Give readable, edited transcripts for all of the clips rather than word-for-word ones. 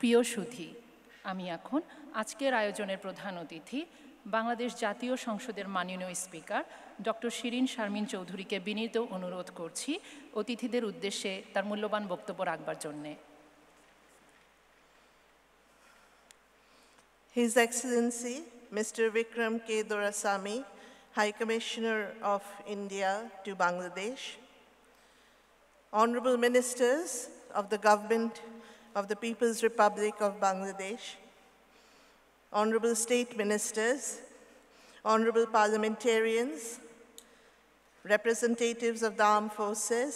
প্রিয় সুধী, আমি এখন আজকের আয়োজনের প্রধান অতিথি বাংলাদেশ জাতীয় সংসদের মাননীয় স্পিকার ডক্টর শিরিন শারমিন চৌধুরীকে বিনীত অনুরোধ করছি অতিথিদের উদ্দেশ্যে তার মূল্যবান বক্তব্য রাখবার জন্যে। His Excellency Mr. Vikram K. Doraisamy, High Commissioner of India to Bangladesh, Honorable Ministers of the Government of the People's Republic of Bangladesh, Honorable State Ministers, Honorable Parliamentarians, representatives of the Armed Forces,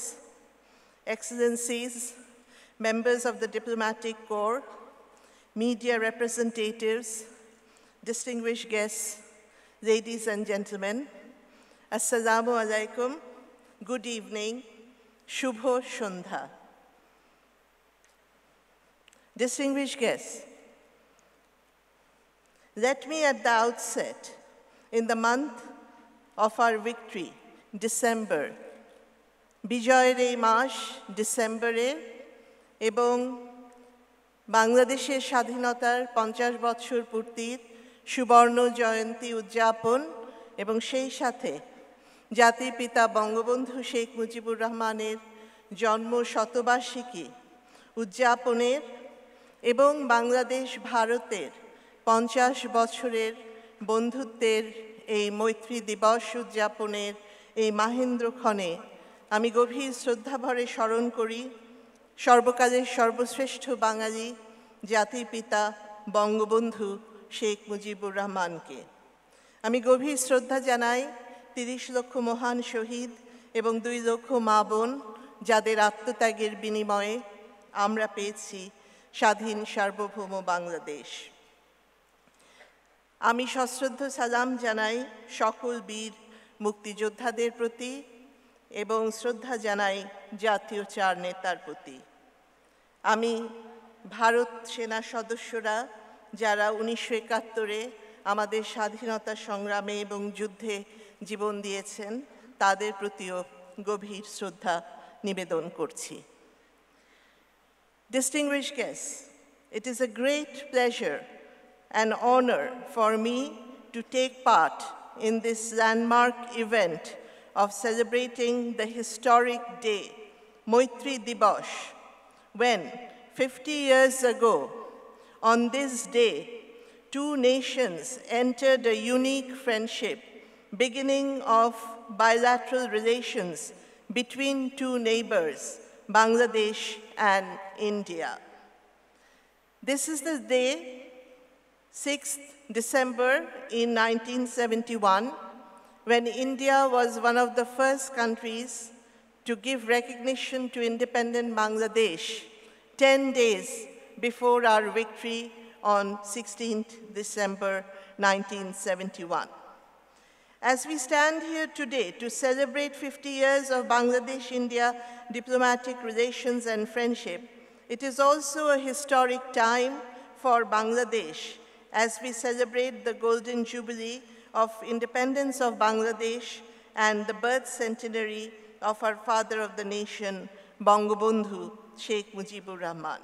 Excellencies, members of the Diplomatic Corps, media representatives, distinguished guests, ladies and gentlemen, Assalamu alaikum, good evening, Shubho Shundha. Distinguished guests, let me at the outset, in the month of our victory, December, বিজয়ের এই মাস ডিসেম্বরে এবং বাংলাদেশের স্বাধীনতার 50 বছর পূর্তির সুবর্ণ জয়ন্তী উদযাপন এবং সেই সাথে জাতির পিতা বঙ্গবন্ধু শেখ মুজিবুর রহমানের জন্ম শতবার্ষিকী উদযাপনের এবং বাংলাদেশ ভারতের 50 বছরের বন্ধুত্বের এই মৈত্রী দিবস উদযাপনের এই মাহেন্দ্রক্ষণে আমি গভীর শ্রদ্ধাভরে স্মরণ করি সর্বকালের সর্বশ্রেষ্ঠ বাঙালি জাতির পিতা বঙ্গবন্ধু শেখ মুজিবুর রহমানকে। আমি গভীর শ্রদ্ধা জানাই 30 লক্ষ মহান শহীদ এবং 2 লক্ষ মা বোন যাদের আত্মত্যাগের বিনিময়ে আমরা পেয়েছি স্বাধীন সার্বভৌম বাংলাদেশ। আমি সশ্রদ্ধ সালাম জানাই সকল বীর মুক্তিযোদ্ধাদের প্রতি এবং শ্রদ্ধা জানাই জাতীয় 4 নেতার প্রতি। আমি ভারত সেনা সদস্যরা যারা 1971-এ আমাদের স্বাধীনতা সংগ্রামে এবং যুদ্ধে জীবন দিয়েছেন তাদের প্রতিও গভীর শ্রদ্ধা নিবেদন করছি। Distinguished guests, it is a great pleasure and honor for me to take part in this landmark event of celebrating the historic day, Moitri Dibosh, when 50 years ago, on this day, 2 nations entered a unique friendship, beginning of bilateral relations between 2 neighbors, Bangladesh and India. This is the day, 6th December in 1971, when India was one of the first countries to give recognition to independent Bangladesh 10 days before our victory on 16th December 1971. As we stand here today to celebrate 50 years of Bangladesh-India diplomatic relations and friendship, it is also a historic time for Bangladesh as we celebrate the Golden Jubilee of independence of Bangladesh and the birth centenary of our father of the nation, Bangabandhu Sheikh Mujibur Rahman.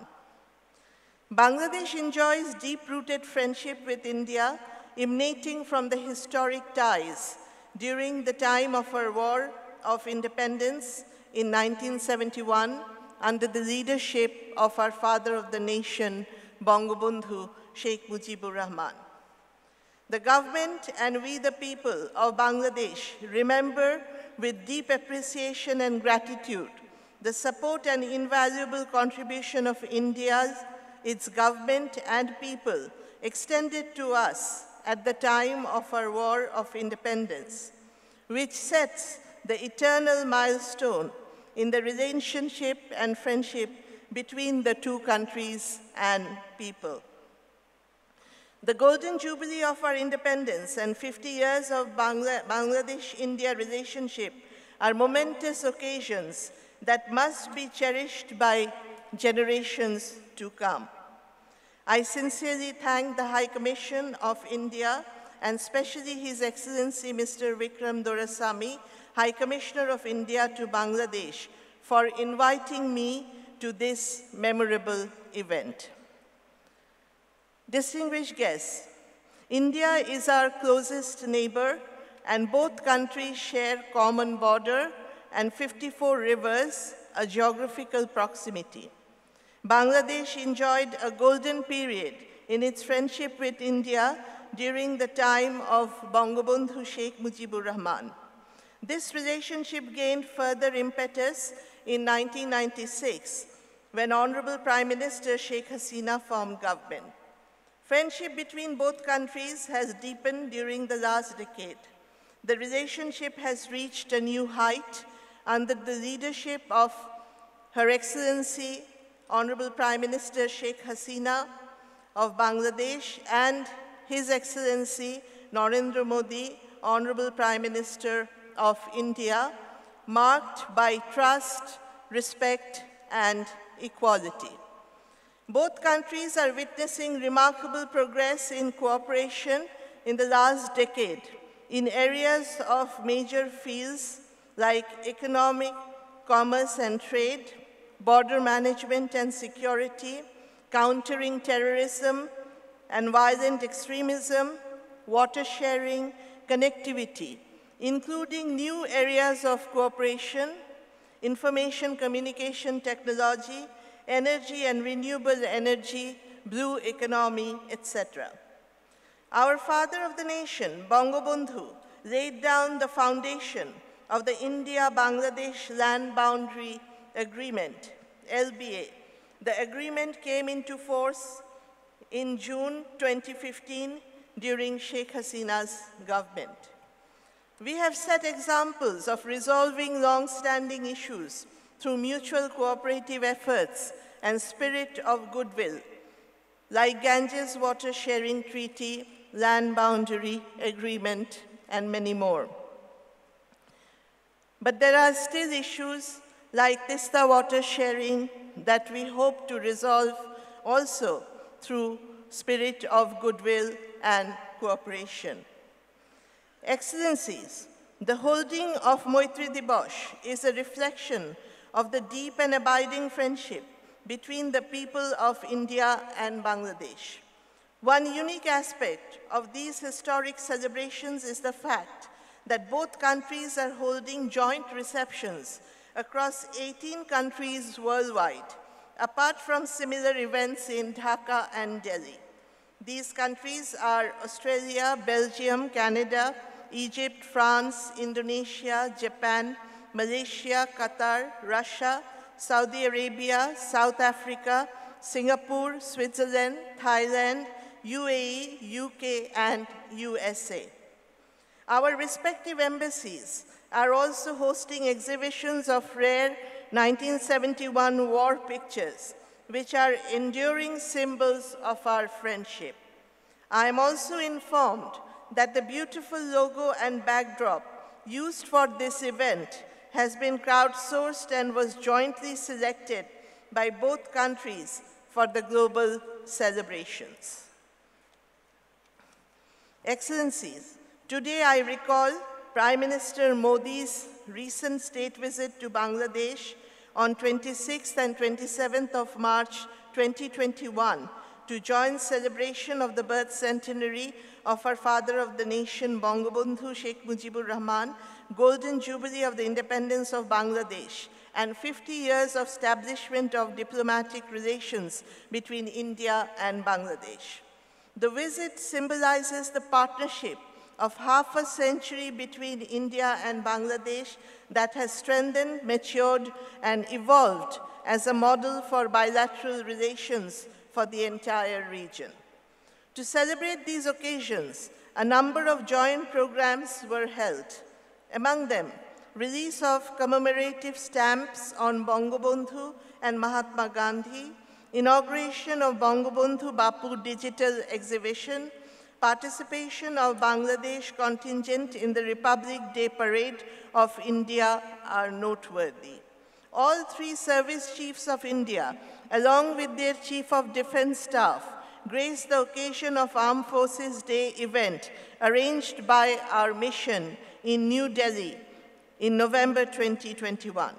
Bangladesh enjoys deep-rooted friendship with India, emanating from the historic ties during the time of our War of Independence in 1971 under the leadership of our father of the nation, Bangabandhu Sheikh Mujibur Rahman. The government and we the people of Bangladesh remember with deep appreciation and gratitude the support and invaluable contribution of India's, its government and people extended to us at the time of our War of Independence, which sets the eternal milestone in the relationship and friendship between the 2 countries and people. The Golden Jubilee of our independence and 50 years of Bangladesh-India relationship are momentous occasions that must be cherished by generations to come. I sincerely thank the High Commission of India and especially His Excellency Mr. Vikram Doraisamy, High Commissioner of India to Bangladesh, for inviting me to this memorable event. Distinguished guests, India is our closest neighbor, and both countries share common border and 54 rivers, a geographical proximity. Bangladesh enjoyed a golden period in its friendship with India during the time of Bangabandhu Sheikh Mujibur Rahman. This relationship gained further impetus in 1996 when Honorable Prime Minister Sheikh Hasina formed government. Friendship between both countries has deepened during the last decade. The relationship has reached a new height under the leadership of Her Excellency Honorable Prime Minister Sheikh Hasina of Bangladesh and His Excellency Narendra Modi, Honorable Prime Minister of India, marked by trust, respect, and equality. Both countries are witnessing remarkable progress in cooperation in the last decade in areas of major fields like economic, commerce and trade, border management and security, countering terrorism and violent extremism, water sharing, connectivity, including new areas of cooperation, information communication technology, energy and renewable energy, blue economy, etc. Our father of the nation, Bangabandhu, laid down the foundation of the India-Bangladesh Land Boundary Agreement, LBA. The agreement came into force in June 2015 during Sheikh Hasina's government. We have set examples of resolving long-standing issues through mutual cooperative efforts and spirit of goodwill, like Ganges Water Sharing Treaty, Land Boundary Agreement, and many more. But there are still issues like Tista water sharing that we hope to resolve also through spirit of goodwill and cooperation. Excellencies, the holding of Maitri Divas is a reflection of the deep and abiding friendship between the people of India and Bangladesh. One unique aspect of these historic celebrations is the fact that both countries are holding joint receptions across 18 countries worldwide, apart from similar events in Dhaka and Delhi. These countries are Australia, Belgium, Canada, Egypt, France, Indonesia, Japan, Malaysia, Qatar, Russia, Saudi Arabia, South Africa, Singapore, Switzerland, Thailand, UAE, UK, and USA. Our respective embassies are also hosting exhibitions of rare 1971 war pictures, which are enduring symbols of our friendship. I am also informed that the beautiful logo and backdrop used for this event has been crowdsourced and was jointly selected by both countries for the global celebrations. Excellencies, today I recall Prime Minister Modi's recent state visit to Bangladesh on 26th and 27th of March 2021 to join celebration of the birth centenary of our father of the nation, Bangabandhu Sheikh Mujibur Rahman, Golden Jubilee of the independence of Bangladesh, and 50 years of establishment of diplomatic relations between India and Bangladesh. The visit symbolizes the partnership of half a century between India and Bangladesh that has strengthened, matured, and evolved as a model for bilateral relations for the entire region. To celebrate these occasions, a number of joint programs were held. Among them, release of commemorative stamps on Bangabandhu and Mahatma Gandhi, inauguration of Bangabandhu Bapu digital exhibition, participation of Bangladesh contingent in the Republic Day Parade of India are noteworthy. All three service chiefs of India, along with their Chief of Defense Staff, graced the occasion of Armed Forces Day event arranged by our mission in New Delhi in November 2021.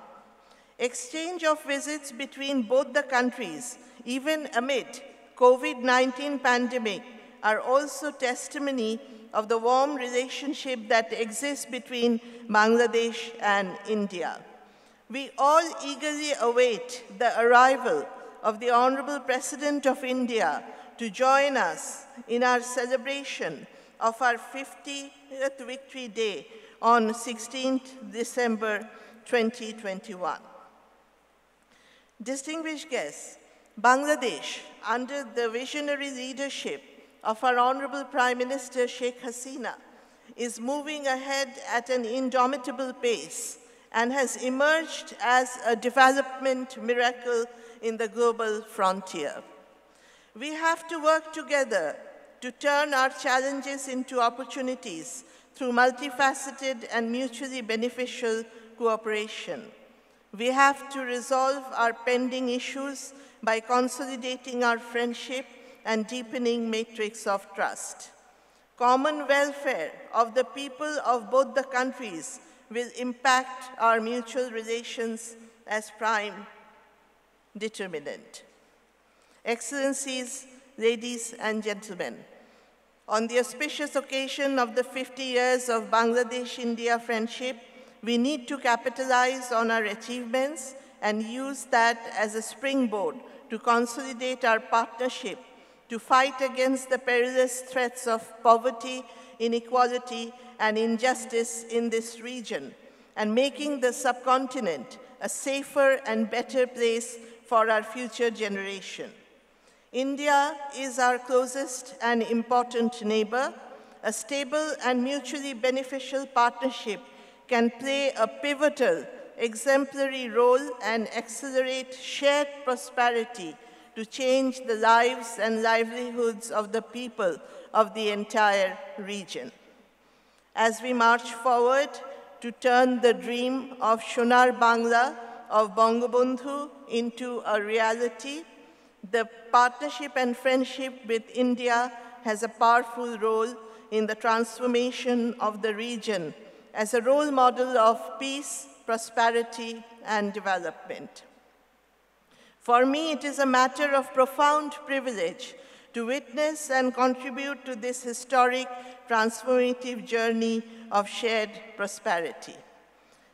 Exchange of visits between both the countries, even amid COVID-19 pandemic are also testimony of the warm relationship that exists between Bangladesh and India. We all eagerly await the arrival of the Honorable President of India to join us in our celebration of our 50th Victory Day on 16th December 2021. Distinguished guests, Bangladesh, under the visionary leadership of our Honorable Prime Minister Sheikh Hasina, is moving ahead at an indomitable pace and has emerged as a development miracle in the global frontier. We have to work together to turn our challenges into opportunities through multifaceted and mutually beneficial cooperation. We have to resolve our pending issues by consolidating our friendship and deepening matrix of trust. Common welfare of the people of both the countries will impact our mutual relations as prime determinant. Excellencies, ladies and gentlemen, on the auspicious occasion of the 50 years of Bangladesh-India friendship, we need to capitalize on our achievements and use that as a springboard to consolidate our partnership to fight against the perilous threats of poverty, inequality, and injustice in this region, and making the subcontinent a safer and better place for our future generation. India is our closest and important neighbor. A stable and mutually beneficial partnership can play a pivotal, exemplary role and accelerate shared prosperity to change the lives and livelihoods of the people of the entire region. As we march forward to turn the dream of Sonar Bangla of Bangabandhu into a reality, the partnership and friendship with India has a powerful role in the transformation of the region as a role model of peace, prosperity, and development. For me, it is a matter of profound privilege to witness and contribute to this historic, transformative journey of shared prosperity.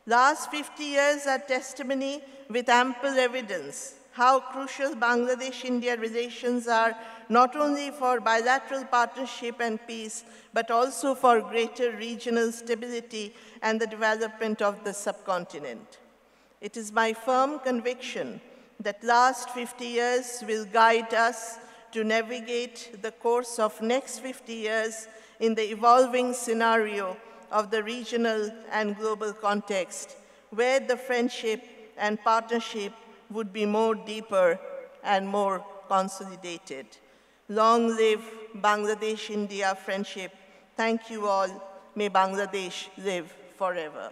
Last 50 years are testimony with ample evidence how crucial Bangladesh-India relations are not only for bilateral partnership and peace, but also for greater regional stability and the development of the subcontinent. It is my firm conviction that last 50 years will guide us to navigate the course of next 50 years in the evolving scenario of the regional and global context, where the friendship and partnership would be more deeper and more consolidated. Long live Bangladesh-India friendship. Thank you all. May Bangladesh live forever.